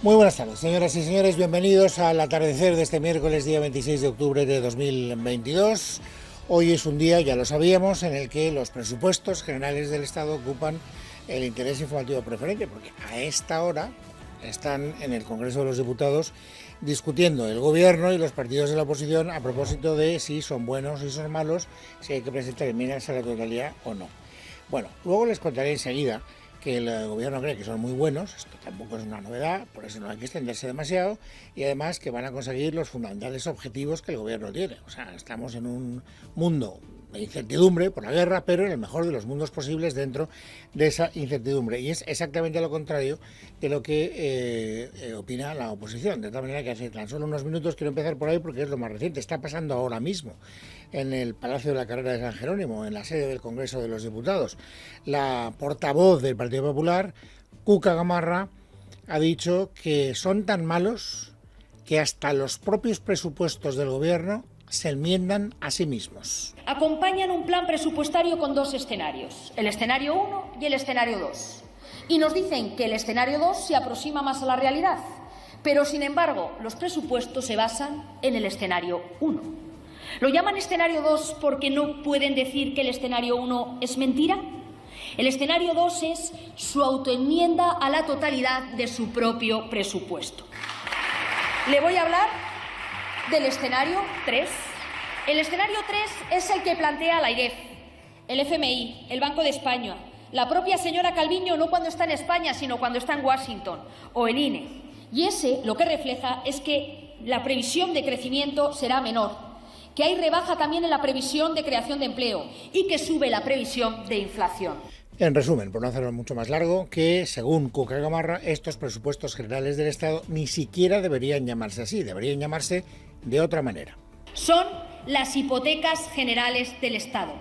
Muy buenas tardes, señoras y señores, bienvenidos al atardecer de este miércoles, día 26 de octubre de 2022. Hoy es un día, ya lo sabíamos, en el que los presupuestos generales del Estado ocupan el interés informativo preferente, porque a esta hora están en el Congreso de los Diputados discutiendo el Gobierno y los partidos de la oposición a propósito de si son buenos, si son malos, si hay que presentar enmiendas a la totalidad o no. Bueno, luego les contaré enseguida que el Gobierno cree que son muy buenos, esto tampoco es una novedad, por eso no hay que extenderse demasiado, y además que van a conseguir los fundamentales objetivos que el Gobierno tiene. O sea, estamos en un mundo de incertidumbre por la guerra, pero en el mejor de los mundos posibles dentro de esa incertidumbre. Y es exactamente lo contrario de lo que opina la oposición. De tal manera que hace tan solo unos minutos quiero empezar por ahí porque es lo más reciente. Está pasando ahora mismo en el Palacio de la Carrera de San Jerónimo, en la sede del Congreso de los Diputados. La portavoz del Partido Popular, Cuca Gamarra, ha dicho que son tan malos que hasta los propios presupuestos del Gobierno se enmiendan a sí mismos. Acompañan un plan presupuestario con dos escenarios, el escenario 1 y el escenario 2. Y nos dicen que el escenario 2 se aproxima más a la realidad, pero sin embargo los presupuestos se basan en el escenario 1. ¿Lo llaman escenario 2 porque no pueden decir que el escenario 1 es mentira? El escenario 2 es su autoenmienda a la totalidad de su propio presupuesto. Le voy a hablar del escenario 3. El escenario 3 es el que plantea la AIREF, el FMI, el Banco de España, la propia señora Calviño, no cuando está en España, sino cuando está en Washington, o el INE. Y ese lo que refleja es que la previsión de crecimiento será menor, que hay rebaja también en la previsión de creación de empleo y que sube la previsión de inflación. En resumen, por no hacerlo mucho más largo, que según Cuca Gamarra, estos presupuestos generales del Estado ni siquiera deberían llamarse así, deberían llamarse de otra manera. Son las hipotecas generales del Estado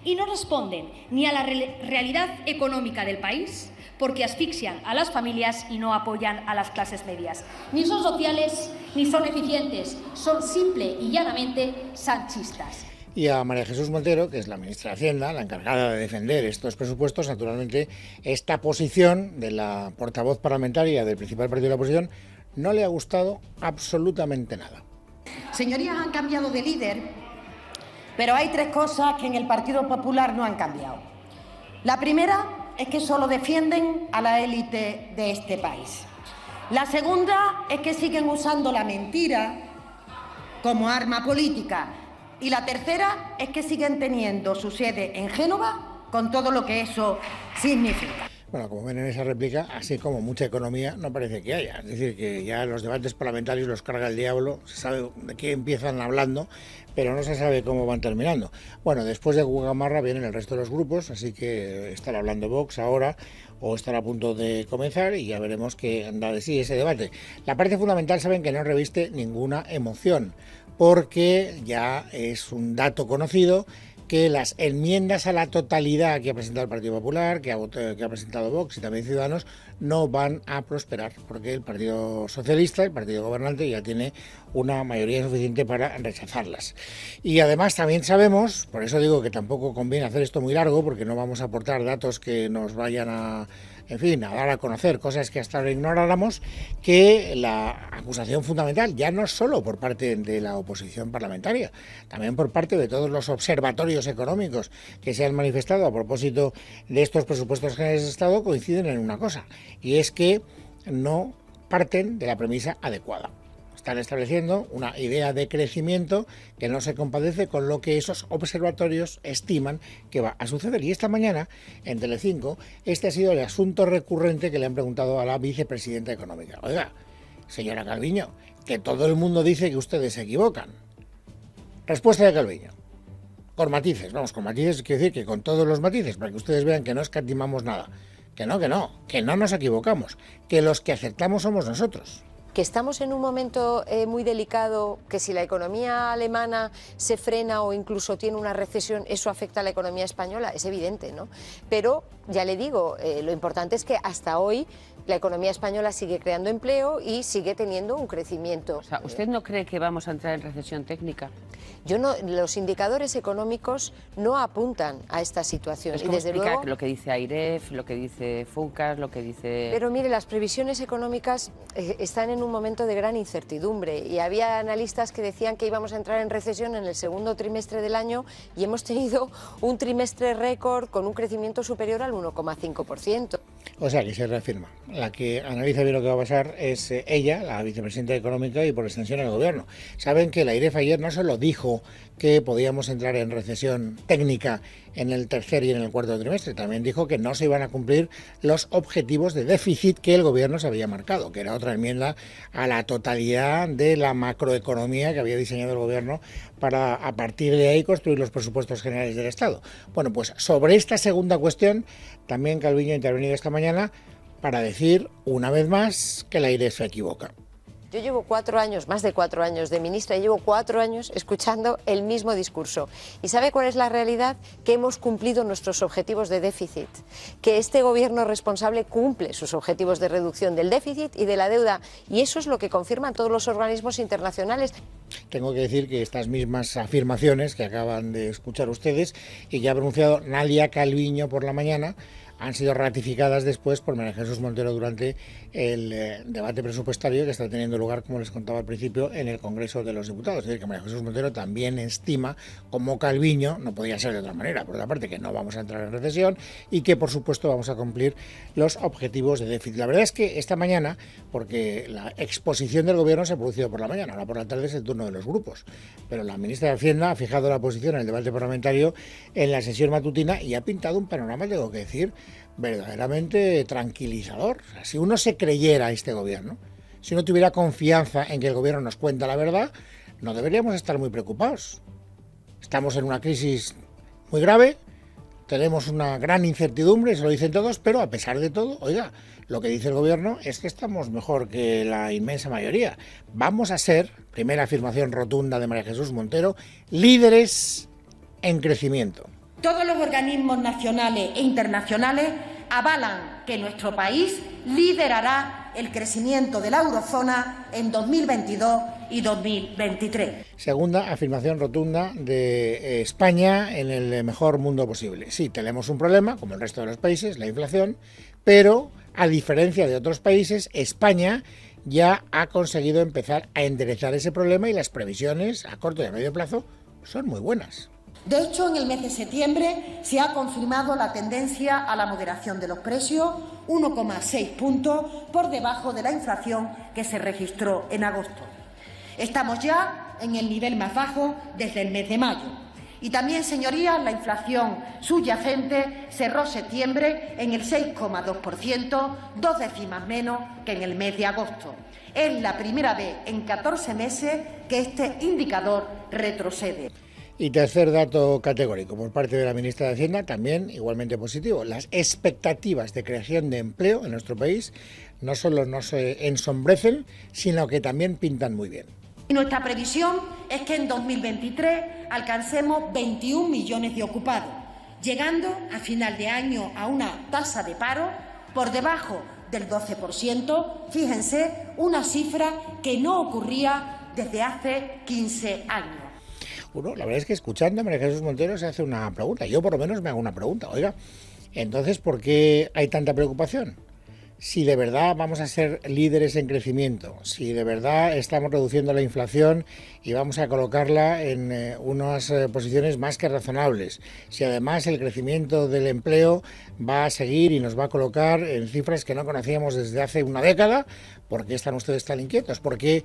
y no responden ni a la realidad económica del país porque asfixian a las familias y no apoyan a las clases medias. Ni son sociales ni son eficientes, son simple y llanamente sanchistas. Y a María Jesús Montero, que es la ministra de Hacienda, la encargada de defender estos presupuestos, naturalmente esta posición de la portavoz parlamentaria del principal partido de la oposición no le ha gustado absolutamente nada. Señorías, han cambiado de líder, pero hay tres cosas que en el Partido Popular no han cambiado. La primera es que solo defienden a la élite de este país. La segunda es que siguen usando la mentira como arma política. Y la tercera es que siguen teniendo su sede en Génova con todo lo que eso significa. Bueno, como ven en esa réplica, así como mucha economía no parece que haya. Es decir, que ya los debates parlamentarios los carga el diablo, se sabe de qué empiezan hablando, pero no se sabe cómo van terminando. Bueno, después de Gamarra vienen el resto de los grupos, así que estará hablando Vox ahora o estará a punto de comenzar y ya veremos qué anda de sí ese debate. La parte fundamental saben que no reviste ninguna emoción, porque ya es un dato conocido que las enmiendas a la totalidad que ha presentado el Partido Popular, que ha presentado Vox y también Ciudadanos, no van a prosperar, porque el Partido Socialista, el partido gobernante, ya tiene una mayoría suficiente para rechazarlas. Y además también sabemos, por eso digo que tampoco conviene hacer esto muy largo, porque no vamos a aportar datos que nos vayan a dar a conocer cosas que hasta ahora ignoráramos, que la acusación fundamental, ya no solo por parte de la oposición parlamentaria, también por parte de todos los observatorios económicos que se han manifestado a propósito de estos presupuestos generales de Estado, coinciden en una cosa, y es que no parten de la premisa adecuada. Están estableciendo una idea de crecimiento que no se compadece con lo que esos observatorios estiman que va a suceder. Y esta mañana, en Telecinco, este ha sido el asunto recurrente que le han preguntado a la vicepresidenta económica. Oiga, señora Calviño, que todo el mundo dice que ustedes se equivocan. Respuesta de Calviño. Con matices, con matices quiere decir que con todos los matices, para que ustedes vean que no escatimamos nada. Que no nos equivocamos, que los que acertamos somos nosotros. Que estamos en un momento muy delicado, que si la economía alemana se frena o incluso tiene una recesión, eso afecta a la economía española, es evidente, ¿no? Pero, ya le digo, lo importante es que hasta hoy la economía española sigue creando empleo y sigue teniendo un crecimiento. O sea, ¿usted no cree que vamos a entrar en recesión técnica? Los indicadores económicos no apuntan a esta situación. ¿Es y cómo desde explica luego, lo que dice AIREF, lo que dice FUCAS, lo que dice...? pero mire, las previsiones económicas están en un momento de gran incertidumbre y había analistas que decían que íbamos a entrar en recesión en el segundo trimestre del año y hemos tenido un trimestre récord con un crecimiento superior al 1,5%. O sea, que se reafirma. La que analiza bien lo que va a pasar es ella, la vicepresidenta económica y por extensión el gobierno. Saben que la AIREF ayer no solo dijo que podíamos entrar en recesión técnica en el tercer y en el cuarto trimestre, también dijo que no se iban a cumplir los objetivos de déficit que el gobierno se había marcado, que era otra enmienda a la totalidad de la macroeconomía que había diseñado el gobierno para a partir de ahí construir los presupuestos generales del Estado. Bueno, pues sobre esta segunda cuestión también Calviño ha intervenido esta mañana para decir una vez más que la AIREF se equivoca. Yo llevo 4 años, más de 4 años de ministra, y llevo 4 años escuchando el mismo discurso. ¿Y sabe cuál es la realidad? Que hemos cumplido nuestros objetivos de déficit, que este gobierno responsable cumple sus objetivos de reducción del déficit y de la deuda, y eso es lo que confirman todos los organismos internacionales. Tengo que decir que estas mismas afirmaciones que acaban de escuchar ustedes y que ha pronunciado Nadia Calviño por la mañana han sido ratificadas después por María Jesús Montero durante el debate presupuestario que está teniendo lugar, como les contaba al principio, en el Congreso de los Diputados. Es decir, que María Jesús Montero también estima, como Calviño, no podía ser de otra manera, por otra parte, que no vamos a entrar en recesión y que, por supuesto, vamos a cumplir los objetivos de déficit. La verdad es que esta mañana, porque la exposición del Gobierno se ha producido por la mañana, ahora por la tarde es el turno de los grupos, pero la ministra de Hacienda ha fijado la posición en el debate parlamentario en la sesión matutina y ha pintado un panorama, tengo que decir, verdaderamente tranquilizador. O sea, si uno se creyera a este gobierno, si uno tuviera confianza en que el gobierno nos cuenta la verdad, no deberíamos estar muy preocupados. Estamos en una crisis muy grave, tenemos una gran incertidumbre, se lo dicen todos, pero a pesar de todo, oiga, lo que dice el gobierno es que estamos mejor que la inmensa mayoría. Vamos a ser, primera afirmación rotunda de María Jesús Montero, líderes en crecimiento. Todos los organismos nacionales e internacionales avalan que nuestro país liderará el crecimiento de la eurozona en 2022 y 2023. Segunda afirmación rotunda de España en el mejor mundo posible. Sí, tenemos un problema, como el resto de los países, la inflación, pero a diferencia de otros países, España ya ha conseguido empezar a enderezar ese problema y las previsiones a corto y a medio plazo son muy buenas. De hecho, en el mes de septiembre se ha confirmado la tendencia a la moderación de los precios, 1,6 puntos por debajo de la inflación que se registró en agosto. Estamos ya en el nivel más bajo desde el mes de mayo. Y también, señorías, la inflación subyacente cerró septiembre en el 6,2%, 2 décimas menos que en el mes de agosto. Es la primera vez en 14 meses que este indicador retrocede. Y tercer dato categórico por parte de la ministra de Hacienda, también igualmente positivo. Las expectativas de creación de empleo en nuestro país no solo no se ensombrecen, sino que también pintan muy bien. Y nuestra previsión es que en 2023 alcancemos 21 millones de ocupados, llegando a final de año a una tasa de paro por debajo del 12%, fíjense, una cifra que no ocurría desde hace 15 años. Bueno, la verdad es que escuchando a María Jesús Montero se hace una pregunta. Yo por lo menos me hago una pregunta. Oiga, entonces, ¿por qué hay tanta preocupación? Si de verdad vamos a ser líderes en crecimiento, si de verdad estamos reduciendo la inflación y vamos a colocarla en unas posiciones más que razonables, si además el crecimiento del empleo va a seguir y nos va a colocar en cifras que no conocíamos desde hace una década, ¿por qué están ustedes tan inquietos? ¿Por qué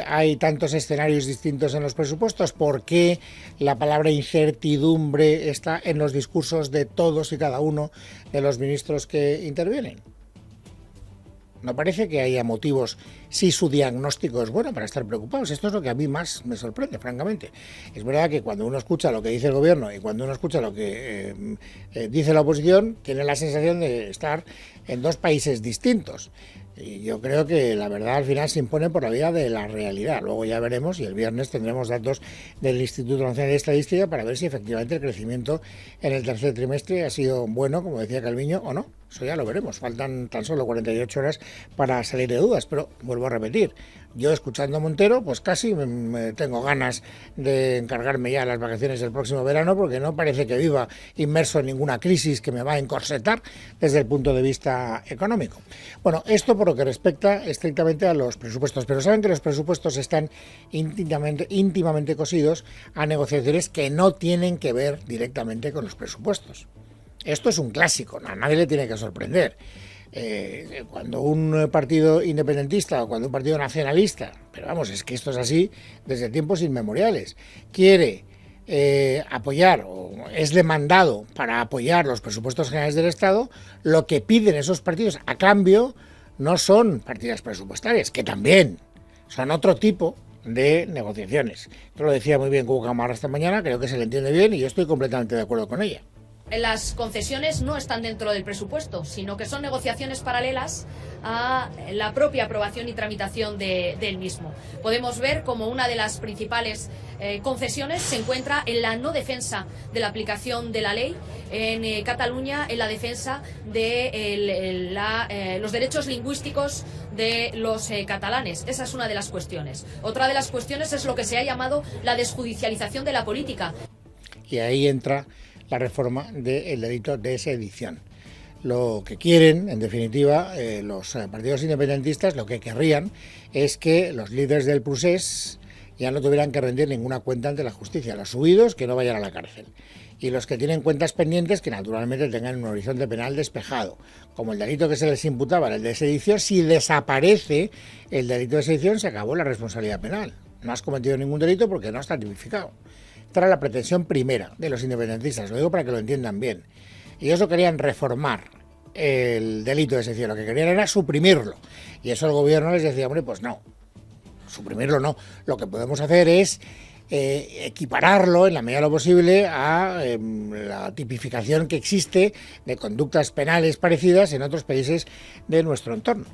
hay tantos escenarios distintos en los presupuestos? ¿Por qué la palabra incertidumbre está en los discursos de todos y cada uno de los ministros que intervienen? No parece que haya motivos, si su diagnóstico es bueno, para estar preocupados. Esto es lo que a mí más me sorprende, francamente. Es verdad que cuando uno escucha lo que dice el gobierno y cuando uno escucha lo que dice la oposición, tiene la sensación de estar en dos países distintos. Y yo creo que la verdad al final se impone por la vía de la realidad. Luego ya veremos y el viernes tendremos datos del Instituto Nacional de Estadística para ver si efectivamente el crecimiento en el tercer trimestre ha sido bueno, como decía Calviño, o no. Eso ya lo veremos. Faltan tan solo 48 horas para salir de dudas. Pero vuelvo a repetir, yo escuchando a Montero, pues casi me tengo ganas de encargarme ya las vacaciones del próximo verano, porque no parece que viva inmerso en ninguna crisis que me va a encorsetar desde el punto de vista económico. Bueno, esto por lo que respecta estrictamente a los presupuestos. Pero saben que los presupuestos están íntimamente cosidos a negociaciones que no tienen que ver directamente con los presupuestos. Esto es un clásico, a nadie le tiene que sorprender. Cuando un partido independentista o cuando un partido nacionalista, pero vamos, es que esto es así desde tiempos inmemoriales, quiere apoyar o es demandado para apoyar los presupuestos generales del Estado, lo que piden esos partidos a cambio no son partidas presupuestarias, que también son otro tipo de negociaciones. Esto lo decía muy bien Cuca Gamarra esta mañana, creo que se le entiende bien y yo estoy completamente de acuerdo con ella. Las concesiones no están dentro del presupuesto, sino que son negociaciones paralelas a la propia aprobación y tramitación del mismo. Podemos ver como una de las principales concesiones se encuentra en la no defensa de la aplicación de la ley en Cataluña, en la defensa de los derechos lingüísticos de los catalanes. Esa es una de las cuestiones. Otra de las cuestiones es lo que se ha llamado la desjudicialización de la política. Y ahí entra la reforma del delito de sedición. Lo que quieren, en definitiva, los partidos independentistas, lo que querrían es que los líderes del procés ya no tuvieran que rendir ninguna cuenta ante la justicia. Los huidos, que no vayan a la cárcel. Y los que tienen cuentas pendientes, que naturalmente tengan un horizonte penal despejado. Como el delito que se les imputaba era el de sedición, si desaparece el delito de sedición, se acabó la responsabilidad penal. No has cometido ningún delito porque no está tipificado. Esta era la pretensión primera de los independentistas, lo digo para que lo entiendan bien. Ellos no querían reformar el delito de sedición, lo que querían era suprimirlo. Y eso el gobierno les decía, hombre, pues no, suprimirlo no. Lo que podemos hacer es equipararlo en la medida de lo posible a la tipificación que existe de conductas penales parecidas en otros países de nuestro entorno.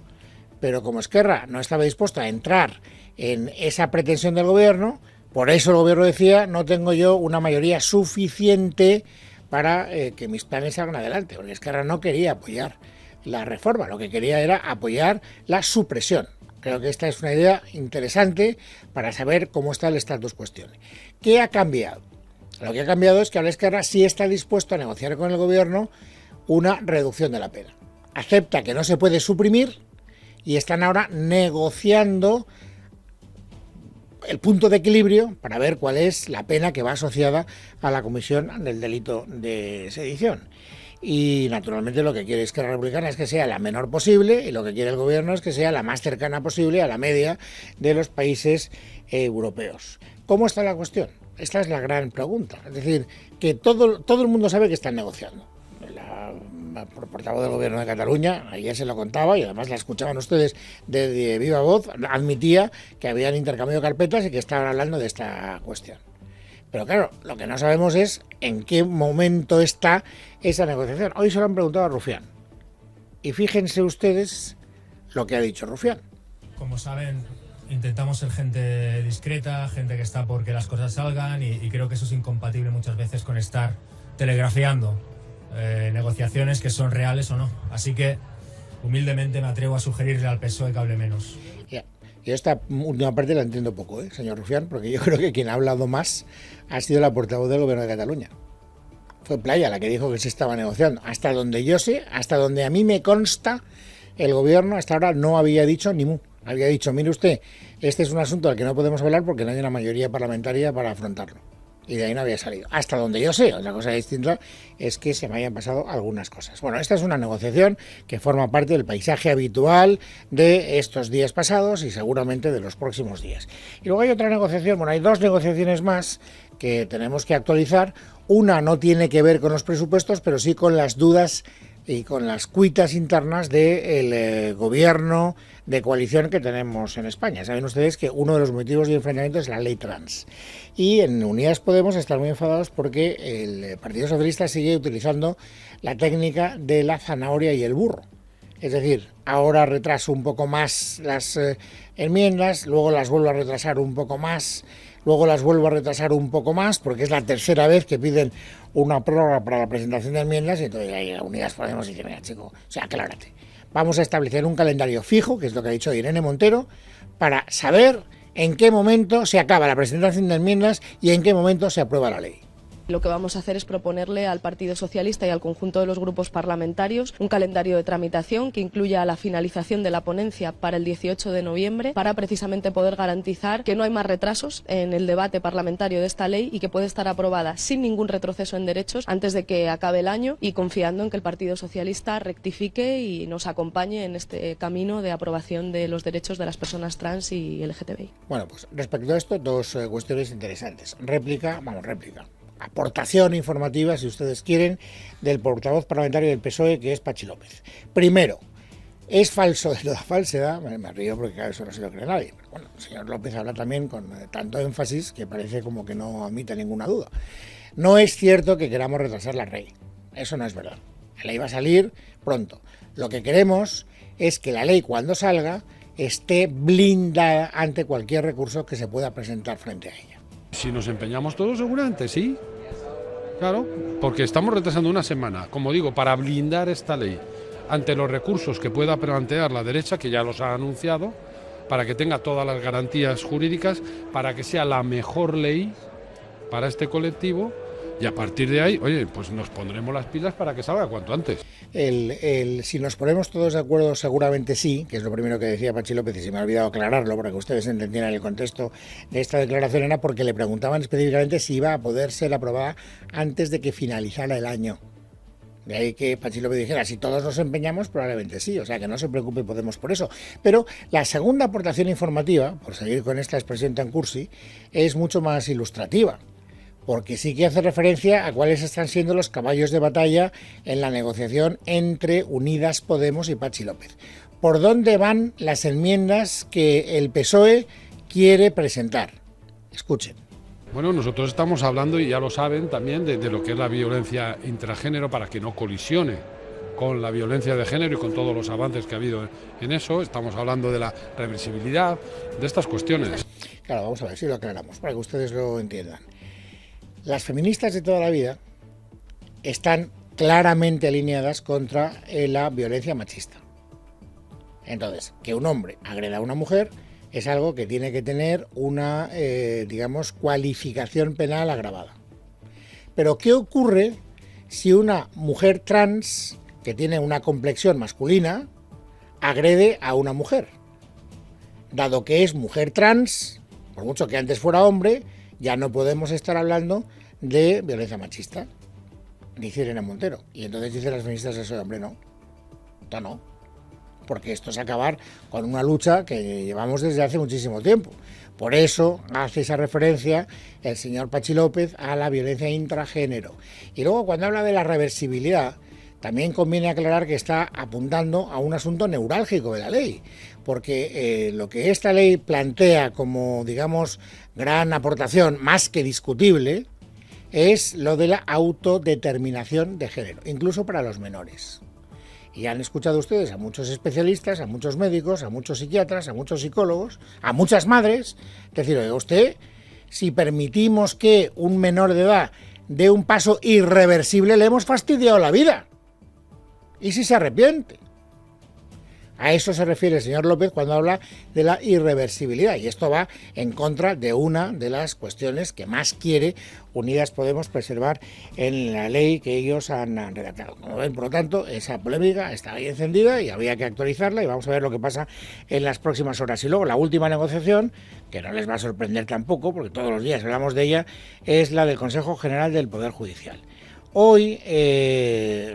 Pero como Esquerra no estaba dispuesto a entrar en esa pretensión del gobierno, por eso el gobierno decía, no tengo yo una mayoría suficiente para que mis planes salgan adelante, porque Esquerra no quería apoyar la reforma, lo que quería era apoyar la supresión. Creo que esta es una idea interesante para saber cómo está el status quo. ¿Qué ha cambiado? Lo que ha cambiado es que ahora Esquerra sí está dispuesto a negociar con el gobierno una reducción de la pena. Acepta que no se puede suprimir y están ahora negociando el punto de equilibrio para ver cuál es la pena que va asociada a la comisión del delito de sedición. Y naturalmente lo que quiere Esquerra Republicana es que sea la menor posible y lo que quiere el gobierno es que sea la más cercana posible a la media de los países europeos. ¿Cómo está la cuestión? Esta es la gran pregunta. Es decir, que todo el mundo sabe que están negociando. La portavoz del gobierno de Cataluña, ayer se lo contaba y además la escuchaban ustedes de viva voz, admitía que habían intercambiado carpetas y que estaban hablando de esta cuestión. Pero claro, lo que no sabemos es en qué momento está esa negociación. Hoy se lo han preguntado a Rufián. Y fíjense ustedes lo que ha dicho Rufián. Como saben, intentamos ser gente discreta, gente que está porque las cosas salgan y creo que eso es incompatible muchas veces con estar telegrafiando negociaciones que son reales o no. Así que humildemente me atrevo a sugerirle al PSOE que hable menos. Yo esta última parte la entiendo poco, señor Rufián, porque yo creo que quien ha hablado más ha sido la portavoz del gobierno de Cataluña. Fue Playa la que dijo que se estaba negociando. Hasta donde yo sé, hasta donde a mí me consta, el gobierno hasta ahora no había dicho ni mu. Había dicho, mire usted, este es un asunto del que no podemos hablar porque no hay una mayoría parlamentaria para afrontarlo. Y de ahí no había salido. Hasta donde yo sé, otra cosa distinta es que se me hayan pasado algunas cosas. Bueno, esta es una negociación que forma parte del paisaje habitual de estos días pasados y seguramente de los próximos días. Y luego hay otra negociación, bueno, hay dos negociaciones más que tenemos que actualizar. Una no tiene que ver con los presupuestos, pero sí con las dudas y con las cuitas internas del gobierno de coalición que tenemos en España. Saben ustedes que uno de los motivos de enfrentamiento es la ley trans. Y en Unidas Podemos están muy enfadados porque el Partido Socialista sigue utilizando la técnica de la zanahoria y el burro. Es decir, ahora retraso un poco más las enmiendas, luego las vuelvo a retrasar un poco más, luego las vuelvo a retrasar un poco más, porque es la tercera vez que piden una prórroga para la presentación de enmiendas, y entonces ahí Unidas Podemos dice, mira chico, o sea, aclárate. Vamos a establecer un calendario fijo, que es lo que ha dicho Irene Montero, para saber en qué momento se acaba la presentación de enmiendas y en qué momento se aprueba la ley. Lo que vamos a hacer es proponerle al Partido Socialista y al conjunto de los grupos parlamentarios un calendario de tramitación que incluya la finalización de la ponencia para el 18 de noviembre para precisamente poder garantizar que no hay más retrasos en el debate parlamentario de esta ley y que puede estar aprobada sin ningún retroceso en derechos antes de que acabe el año, y confiando en que el Partido Socialista rectifique y nos acompañe en este camino de aprobación de los derechos de las personas trans y LGTBI. Bueno, pues respecto a esto, dos cuestiones interesantes. Réplica. Aportación informativa, si ustedes quieren, del portavoz parlamentario del PSOE, que es Patxi López. Primero, es falso de toda falsedad, me río porque claro, eso no se lo cree nadie, pero bueno, el señor López habla también con tanto énfasis que parece como que no admite ninguna duda. No es cierto que queramos retrasar la ley, eso no es verdad. La ley va a salir pronto. Lo que queremos es que la ley, cuando salga, esté blindada ante cualquier recurso que se pueda presentar frente a ella. Si nos empeñamos todos, seguramente sí. Claro, porque estamos retrasando una semana, como digo, para blindar esta ley ante los recursos que pueda plantear la derecha, que ya los ha anunciado, para que tenga todas las garantías jurídicas, para que sea la mejor ley para este colectivo, y a partir de ahí, oye, pues nos pondremos las pilas para que salga cuanto antes. Si nos ponemos todos de acuerdo, seguramente sí, que es lo primero que decía Patxi López, y se me ha olvidado aclararlo para que ustedes entendieran el contexto de esta declaración, era porque le preguntaban específicamente si iba a poder ser aprobada antes de que finalizara el año. De ahí que Patxi López dijera, si todos nos empeñamos, probablemente sí, o sea que no se preocupe Podemos por eso. Pero la segunda aportación informativa, por seguir con esta expresión tan cursi, es mucho más ilustrativa, porque sí que hace referencia a cuáles están siendo los caballos de batalla en la negociación entre Unidas Podemos y Patxi López. ¿Por dónde van las enmiendas que el PSOE quiere presentar? Escuchen. Bueno, nosotros estamos hablando, y ya lo saben también, de lo que es la violencia intragénero, para que no colisione con la violencia de género y con todos los avances que ha habido en eso. Estamos hablando de la reversibilidad, de estas cuestiones. Claro, vamos a ver si lo aclaramos, para que ustedes lo entiendan. Las feministas de toda la vida están claramente alineadas contra la violencia machista. Entonces, que un hombre agreda a una mujer es algo que tiene que tener una, cualificación penal agravada. Pero, ¿qué ocurre si una mujer trans, que tiene una complexión masculina, agrede a una mujer? Dado que es mujer trans, por mucho que antes fuera hombre, ya no podemos estar hablando de violencia machista, dice Irene Montero. Y entonces dicen las feministas eso, hombre, no, esto no, porque esto es acabar con una lucha que llevamos desde hace muchísimo tiempo. Por eso hace esa referencia el señor Patxi López a la violencia intragénero. Y luego, cuando habla de la reversibilidad, también conviene aclarar que está apuntando a un asunto neurálgico de la ley, porque lo que esta ley plantea como, gran aportación, más que discutible, es lo de la autodeterminación de género, incluso para los menores. Y han escuchado ustedes a muchos especialistas, a muchos médicos, a muchos psiquiatras, a muchos psicólogos, a muchas madres, decir, oiga usted, si permitimos que un menor de edad dé un paso irreversible, le hemos fastidiado la vida. ¿Y si se arrepiente? A eso se refiere el señor López cuando habla de la irreversibilidad, y esto va en contra de una de las cuestiones que más quiere Unidas Podemos preservar en la ley que ellos han redactado. Como ven, por lo tanto, esa polémica está ahí encendida y habría que actualizarla, y vamos a ver lo que pasa en las próximas horas. Y luego la última negociación, que no les va a sorprender tampoco, porque todos los días hablamos de ella, es la del Consejo General del Poder Judicial. Hoy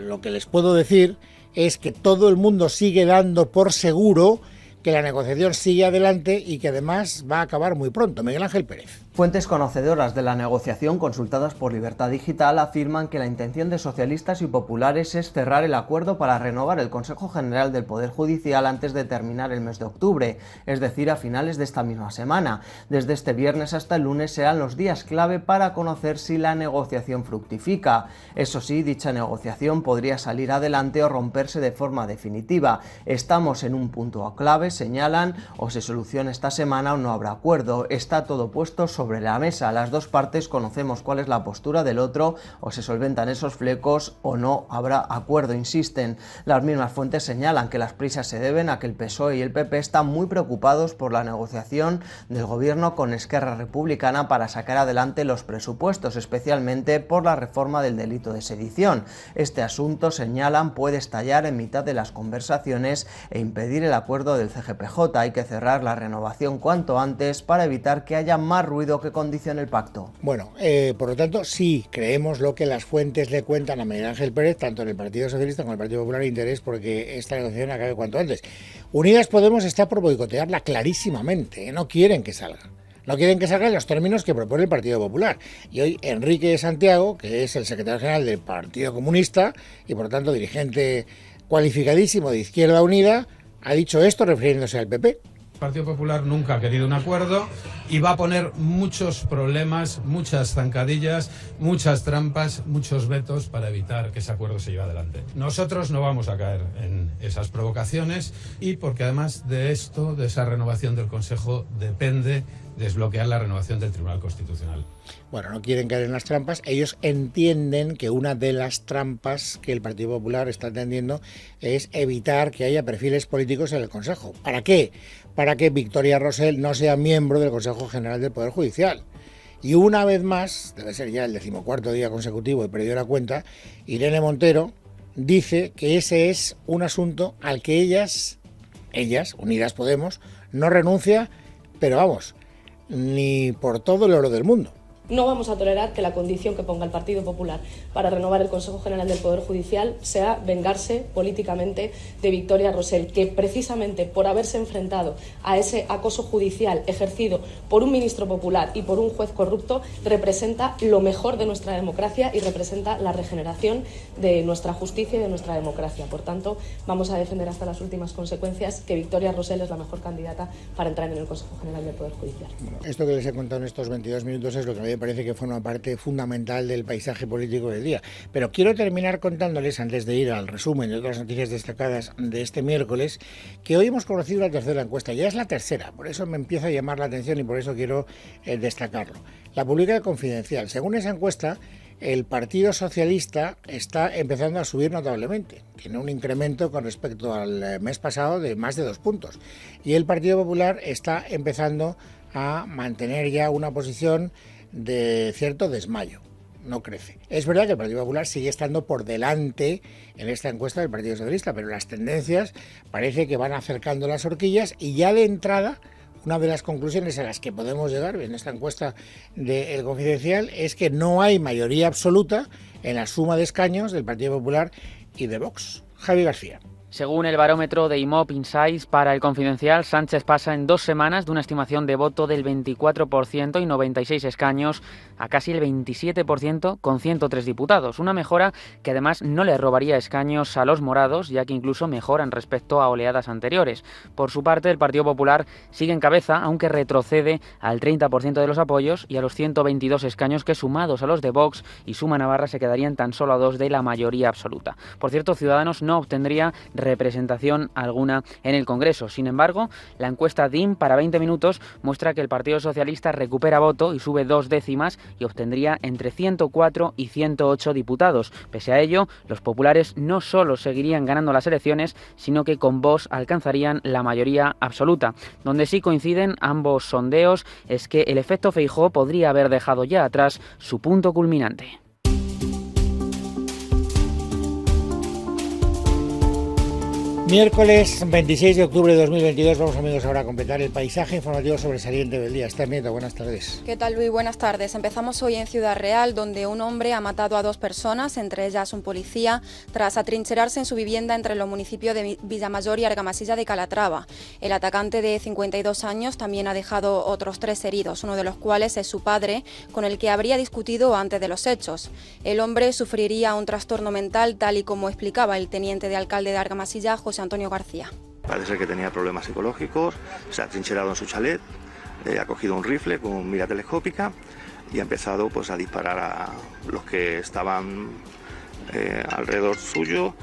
lo que les puedo decir es que todo el mundo sigue dando por seguro que la negociación sigue adelante y que además va a acabar muy pronto. Miguel Ángel Pérez. Fuentes conocedoras de la negociación consultadas por Libertad Digital afirman que la intención de socialistas y populares es cerrar el acuerdo para renovar el Consejo General del Poder Judicial antes de terminar el mes de octubre, es decir, a finales de esta misma semana. Desde este viernes hasta el lunes serán los días clave para conocer si la negociación fructifica. Eso sí, dicha negociación podría salir adelante o romperse de forma definitiva. Estamos en un punto clave, señalan, o se soluciona esta semana o no habrá acuerdo. Está todo puesto sobre la mesa. Las dos partes conocemos cuál es la postura del otro, o se solventan esos flecos o no habrá acuerdo, insisten. Las mismas fuentes señalan que las prisas se deben a que el PSOE y el PP están muy preocupados por la negociación del gobierno con Esquerra Republicana para sacar adelante los presupuestos, especialmente por la reforma del delito de sedición. Este asunto, señalan, puede estallar en mitad de las conversaciones e impedir el acuerdo del CGPJ. Hay que cerrar la renovación cuanto antes para evitar que haya más ruido que condicione el pacto. Bueno, por lo tanto, sí creemos lo que las fuentes le cuentan a Miguel Ángel Pérez, tanto en el Partido Socialista como en el Partido Popular, interés porque esta negociación acabe cuanto antes. Unidas Podemos está por boicotearla clarísimamente, no quieren que salga. No quieren que salga en los términos que propone el Partido Popular. Y hoy Enrique Santiago, que es el secretario general del Partido Comunista y por lo tanto dirigente cualificadísimo de Izquierda Unida, ha dicho esto refiriéndose al PP. El Partido Popular nunca ha querido un acuerdo y va a poner muchos problemas, muchas zancadillas, muchas trampas, muchos vetos para evitar que ese acuerdo se lleve adelante. Nosotros no vamos a caer en esas provocaciones y porque además de esto, de esa renovación del Consejo, depende desbloquear la renovación del Tribunal Constitucional. Bueno, no quieren caer en las trampas. Ellos entienden que una de las trampas que el Partido Popular está entendiendo es evitar que haya perfiles políticos en el Consejo. ¿Para qué? Para que Victoria Rosell no sea miembro del Consejo General del Poder Judicial. Y una vez más, debe ser ya el 14º día consecutivo, he perdido la cuenta, Irene Montero dice que ese es un asunto al que ellas, Unidas Podemos, no renuncia, pero vamos, ni por todo el oro del mundo. No vamos a tolerar que la condición que ponga el Partido Popular para renovar el Consejo General del Poder Judicial sea vengarse políticamente de Victoria Rosell, que precisamente por haberse enfrentado a ese acoso judicial ejercido por un ministro popular y por un juez corrupto, representa lo mejor de nuestra democracia y representa la regeneración de nuestra justicia y de nuestra democracia. Por tanto, vamos a defender hasta las últimas consecuencias que Victoria Rosell es la mejor candidata para entrar en el Consejo General del Poder Judicial. Bueno, esto que les he contado en estos 22 minutos es lo que a mí me parece que forma parte fundamental del paisaje político del día. Pero quiero terminar contándoles, antes de ir al resumen de otras noticias destacadas de este miércoles, que hoy hemos conocido la tercera encuesta. Ya es la tercera, por eso me empieza a llamar la atención y por eso quiero destacarlo. La publica el Confidencial. Según esa encuesta, el Partido Socialista está empezando a subir notablemente. Tiene un incremento con respecto al mes pasado de más de 2 puntos. Y el Partido Popular está empezando a mantener ya una posición de cierto desmayo, no crece. Es verdad que el Partido Popular sigue estando por delante en esta encuesta del Partido Socialista, pero las tendencias parece que van acercando las horquillas y ya de entrada una de las conclusiones a las que podemos llegar en esta encuesta del Confidencial es que no hay mayoría absoluta en la suma de escaños del Partido Popular y de Vox. Javi García. Según el barómetro de IMOP Insights para el Confidencial, Sánchez pasa en 2 semanas de una estimación de voto del 24% y 96 escaños a casi el 27% con 103 diputados. Una mejora que además no le robaría escaños a los morados, ya que incluso mejoran respecto a oleadas anteriores. Por su parte, el Partido Popular sigue en cabeza, aunque retrocede al 30% de los apoyos y a los 122 escaños que, sumados a los de Vox y Suma Navarra, se quedarían tan solo a 2 de la mayoría absoluta. Por cierto, Ciudadanos no obtendría representación alguna en el Congreso. Sin embargo, la encuesta DIM para 20 minutos muestra que el Partido Socialista recupera voto y sube 2 décimas y obtendría entre 104 y 108 diputados. Pese a ello, los populares no solo seguirían ganando las elecciones, sino que con Vox alcanzarían la mayoría absoluta. Donde sí coinciden ambos sondeos es que el efecto Feijóo podría haber dejado ya atrás su punto culminante. Miércoles 26 de octubre de 2022, vamos amigos ahora a completar el paisaje informativo sobresaliente del día. Esther Nieto, buenas tardes. ¿Qué tal, Luis? Buenas tardes. Empezamos hoy en Ciudad Real, donde un hombre ha matado a 2 personas, entre ellas un policía, tras atrincherarse en su vivienda entre los municipios de Villamayor y Argamasilla de Calatrava. El atacante de 52 años también ha dejado otros 3 heridos, uno de los cuales es su padre, con el que habría discutido antes de los hechos. El hombre sufriría un trastorno mental, tal y como explicaba el teniente de alcalde de Argamasilla, José Antonio García. Parece ser que tenía problemas psicológicos, se ha trincherado en su chalet, ha cogido un rifle con mira telescópica y ha empezado pues, a disparar a los que estaban alrededor suyo.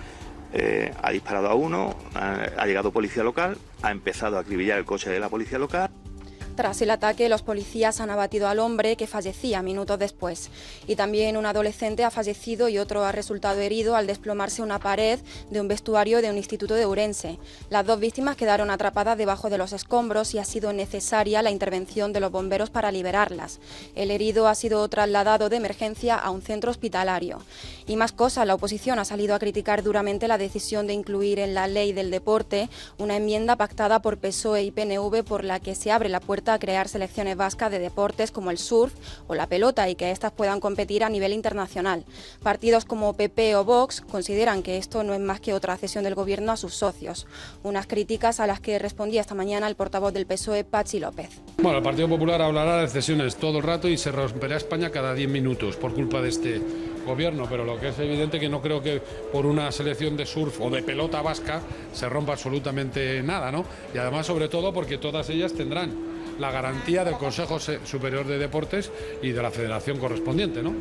Ha disparado a uno, ha llegado policía local, ha empezado a acribillar el coche de la policía local. Tras el ataque, los policías han abatido al hombre, que fallecía minutos después. Y también un adolescente ha fallecido y otro ha resultado herido al desplomarse una pared de un vestuario de un instituto de Ourense. Las 2 víctimas quedaron atrapadas debajo de los escombros y ha sido necesaria la intervención de los bomberos para liberarlas. El herido ha sido trasladado de emergencia a un centro hospitalario. Y más cosas, la oposición ha salido a criticar duramente la decisión de incluir en la ley del deporte una enmienda pactada por PSOE y PNV por la que se abre la puerta a crear selecciones vascas de deportes como el surf o la pelota y que éstas puedan competir a nivel internacional. Partidos como PP o Vox consideran que esto no es más que otra cesión del gobierno a sus socios. Unas críticas a las que respondía esta mañana el portavoz del PSOE, Patxi López. Bueno, el Partido Popular hablará de cesiones todo el rato y se romperá España cada 10 minutos por culpa de este gobierno, pero lo que es evidente que no creo que por una selección de surf o de pelota vasca se rompa absolutamente nada, ¿no? Y además, sobre todo, porque todas ellas tendrán la garantía del Consejo Superior de Deportes y de la federación correspondiente, ¿no?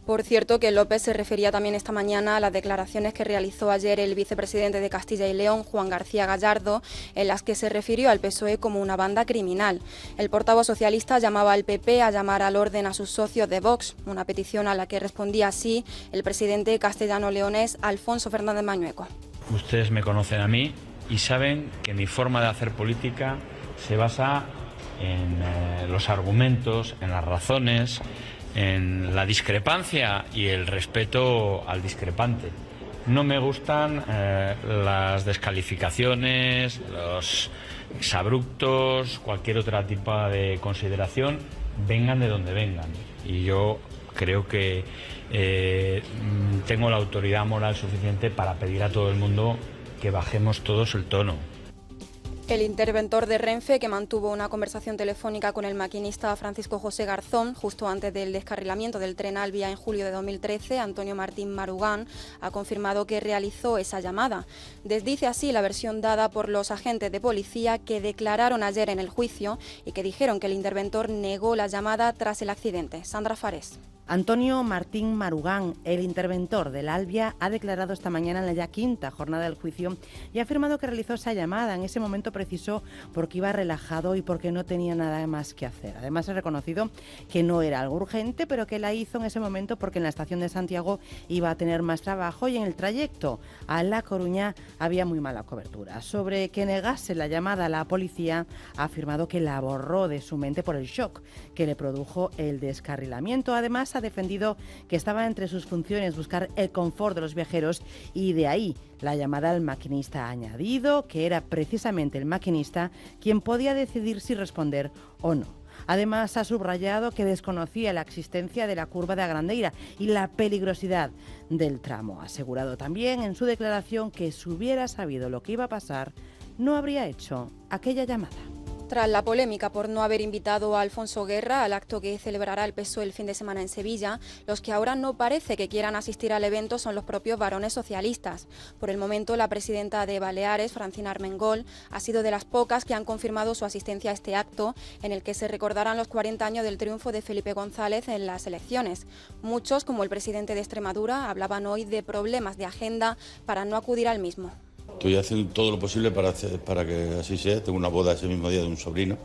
Por cierto, que López se refería también esta mañana a las declaraciones que realizó ayer el vicepresidente de Castilla y León, Juan García Gallardo, en las que se refirió al PSOE como una banda criminal. El portavoz socialista llamaba al PP a llamar al orden a sus socios de Vox, una petición a la que respondía así el presidente castellano-leonés Alfonso Fernández Mañueco. Ustedes me conocen a mí y saben que mi forma de hacer política se basa en los argumentos, en las razones, en la discrepancia y el respeto al discrepante. No me gustan las descalificaciones, los exabruptos, cualquier otro tipo de consideración, vengan de donde vengan. Y yo creo que tengo la autoridad moral suficiente para pedir a todo el mundo que bajemos todos el tono. El interventor de Renfe, que mantuvo una conversación telefónica con el maquinista Francisco José Garzón justo antes del descarrilamiento del tren Alvia en julio de 2013, Antonio Martín Marugán, ha confirmado que realizó esa llamada. Desdice así la versión dada por los agentes de policía que declararon ayer en el juicio y que dijeron que el interventor negó la llamada tras el accidente. Sandra Fares. Antonio Martín Marugán, el interventor del Alvia, ha declarado esta mañana en la ya 5ª jornada del juicio y ha afirmado que realizó esa llamada en ese momento preciso porque iba relajado y porque no tenía nada más que hacer. Además, ha reconocido que no era algo urgente, pero que la hizo en ese momento porque en la estación de Santiago iba a tener más trabajo y en el trayecto a La Coruña había muy mala cobertura. Sobre que negase la llamada a la policía, ha afirmado que la borró de su mente por el shock que le produjo el descarrilamiento. Además, ha defendido que estaba entre sus funciones buscar el confort de los viajeros y de ahí la llamada al maquinista. Ha añadido que era precisamente el maquinista quien podía decidir si responder o no. Además, ha subrayado que desconocía la existencia de la curva de Agrandeira y la peligrosidad del tramo. Ha asegurado también en su declaración que si hubiera sabido lo que iba a pasar, no habría hecho aquella llamada. Tras la polémica por no haber invitado a Alfonso Guerra al acto que celebrará el PSOE el fin de semana en Sevilla, los que ahora no parece que quieran asistir al evento son los propios varones socialistas. Por el momento, la presidenta de Baleares, Francina Armengol, ha sido de las pocas que han confirmado su asistencia a este acto, en el que se recordarán los 40 años del triunfo de Felipe González en las elecciones. Muchos, como el presidente de Extremadura, hablaban hoy de problemas de agenda para no acudir al mismo. Estoy haciendo todo lo posible para que así sea. Tengo una boda ese mismo día de un sobrino,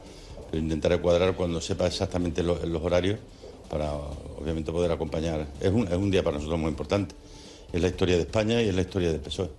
que intentaré cuadrar cuando sepa exactamente los horarios para, obviamente, poder acompañar. Es un día para nosotros muy importante. Es la historia de España y es la historia del PSOE.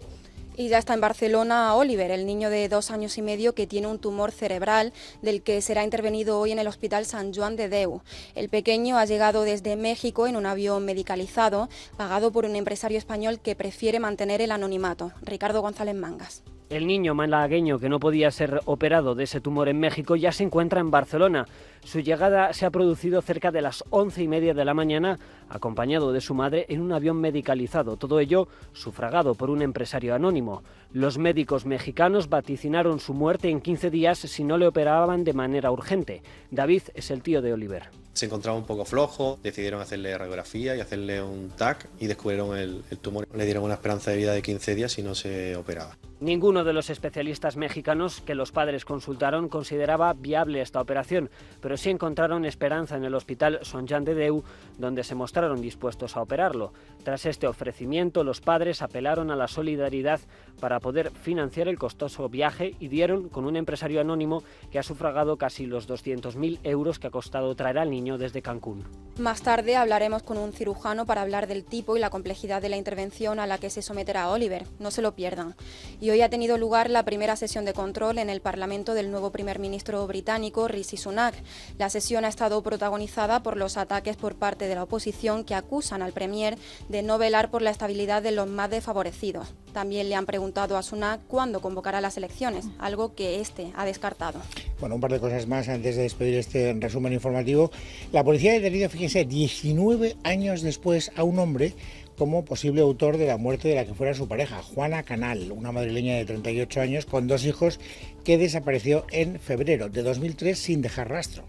Y ya está en Barcelona Oliver, el niño de 2 años y medio que tiene un tumor cerebral del que será intervenido hoy en el Hospital Sant Joan de Déu. El pequeño ha llegado desde México en un avión medicalizado, pagado por un empresario español que prefiere mantener el anonimato. Ricardo González Mangas. El niño malagueño que no podía ser operado de ese tumor en México ya se encuentra en Barcelona. Su llegada se ha producido cerca de las 11:30 de la mañana, acompañado de su madre en un avión medicalizado. Todo ello sufragado por un empresario anónimo. Los médicos mexicanos vaticinaron su muerte en 15 días si no le operaban de manera urgente. David es el tío de Oliver. Se encontraba un poco flojo, decidieron hacerle radiografía y hacerle un TAC y descubrieron el tumor. Le dieron una esperanza de vida de 15 días si no se operaba. Ninguno de los especialistas mexicanos que los padres consultaron consideraba viable esta operación, pero sí encontraron esperanza en el hospital Son Jan de Déu, donde se mostraron dispuestos a operarlo. Tras este ofrecimiento, los padres apelaron a la solidaridad para poder financiar el costoso viaje y dieron con un empresario anónimo que ha sufragado casi los 200.000 euros que ha costado traer al niño desde Cancún. Más tarde hablaremos con un cirujano para hablar del tipo y la complejidad de la intervención a la que se someterá Oliver. No se lo pierdan. Y hoy ha tenido lugar la primera sesión de control en el Parlamento del nuevo primer ministro británico, Rishi Sunak. La sesión ha estado protagonizada por los ataques por parte de la oposición que acusan al premier de no velar por la estabilidad de los más desfavorecidos. También le han preguntado a Sunak cuándo convocará las elecciones, algo que este ha descartado. Bueno, un par de cosas más antes de despedir este resumen informativo. La policía ha detenido, fíjense, 19 años después a un hombre como posible autor de la muerte de la que fuera su pareja, Juana Canal, una madrileña de 38 años con 2 hijos que desapareció en febrero de 2003 sin dejar rastro.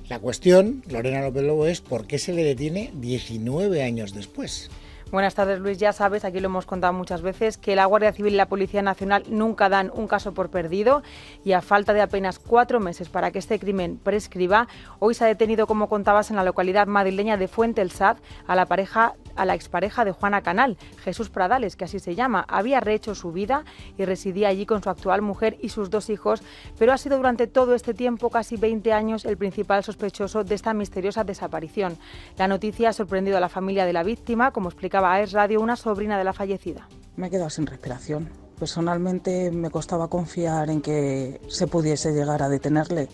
La cuestión, Lorena López Lobo, es ¿por qué se le detiene 19 años después? Buenas tardes, Luis. Ya sabes, aquí lo hemos contado muchas veces, que la Guardia Civil y la Policía Nacional nunca dan un caso por perdido y a falta de apenas 4 meses para que este crimen prescriba, hoy se ha detenido, como contabas, en la localidad madrileña de Fuente el Sad a la expareja de Juana Canal, Jesús Pradales, que así se llama. Había rehecho su vida y residía allí con su actual mujer y sus 2 hijos, pero ha sido durante todo este tiempo, casi 20 años, el principal sospechoso de esta misteriosa desaparición. La noticia ha sorprendido a la familia de la víctima, como explicaba a Es Radio una sobrina de la fallecida. Me he quedado sin respiración. Personalmente me costaba confiar en que se pudiese llegar a detenerle.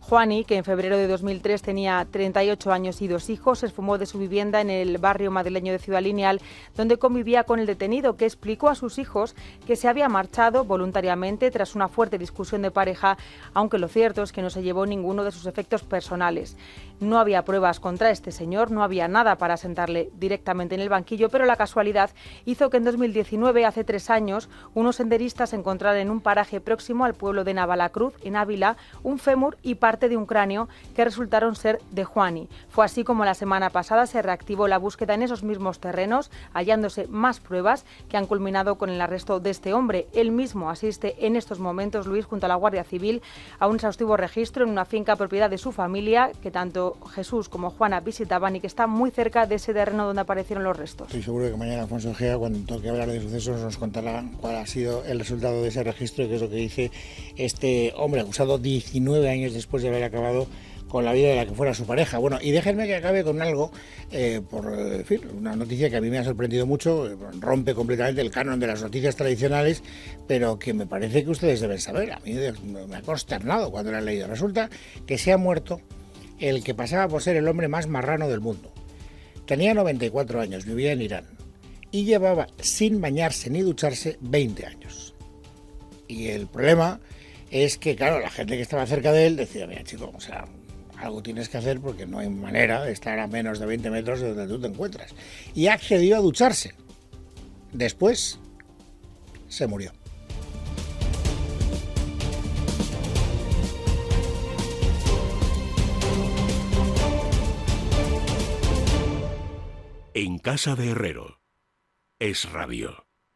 Juani, que en febrero de 2003 tenía 38 años y 2 hijos, se esfumó de su vivienda en el barrio madrileño de Ciudad Lineal, donde convivía con el detenido, que explicó a sus hijos que se había marchado voluntariamente tras una fuerte discusión de pareja, aunque lo cierto es que no se llevó ninguno de sus efectos personales. No había pruebas contra este señor, no había nada para sentarle directamente en el banquillo, pero la casualidad hizo que en 2019, hace 3 años, unos senderistas encontraran en un paraje próximo al pueblo de Navalacruz, en Ávila, un fémur y parte de un cráneo que resultaron ser de Juani. Fue así como la semana pasada se reactivó la búsqueda en esos mismos terrenos, hallándose más pruebas que han culminado con el arresto de este hombre. Él mismo asiste en estos momentos, Luis, junto a la Guardia Civil, a un exhaustivo registro en una finca propiedad de su familia, que tanto Jesús como Juana visitaban y que está muy cerca de ese terreno donde aparecieron los restos. Estoy seguro que mañana Alfonso Gea, cuando toque hablar de sucesos, nos contará cuál ha sido el resultado de ese registro y qué es lo que dice este hombre acusado 19 años después de haber acabado con la vida de la que fuera su pareja. Bueno, y déjenme que acabe con algo, por decir, una noticia que a mí me ha sorprendido mucho, rompe completamente el canon de las noticias tradicionales, pero que me parece que ustedes deben saber. A mí me ha consternado cuando la he leído. Resulta que se ha muerto el que pasaba por ser el hombre más marrano del mundo. Tenía 94 años, vivía en Irán y llevaba sin bañarse ni ducharse 20 años. Y el problema es que, claro, la gente que estaba cerca de él decía, mira, chico, o sea, algo tienes que hacer porque no hay manera de estar a menos de 20 metros de donde tú te encuentras. Y accedió a ducharse. Después se murió. En casa de Herrero, Es Radio.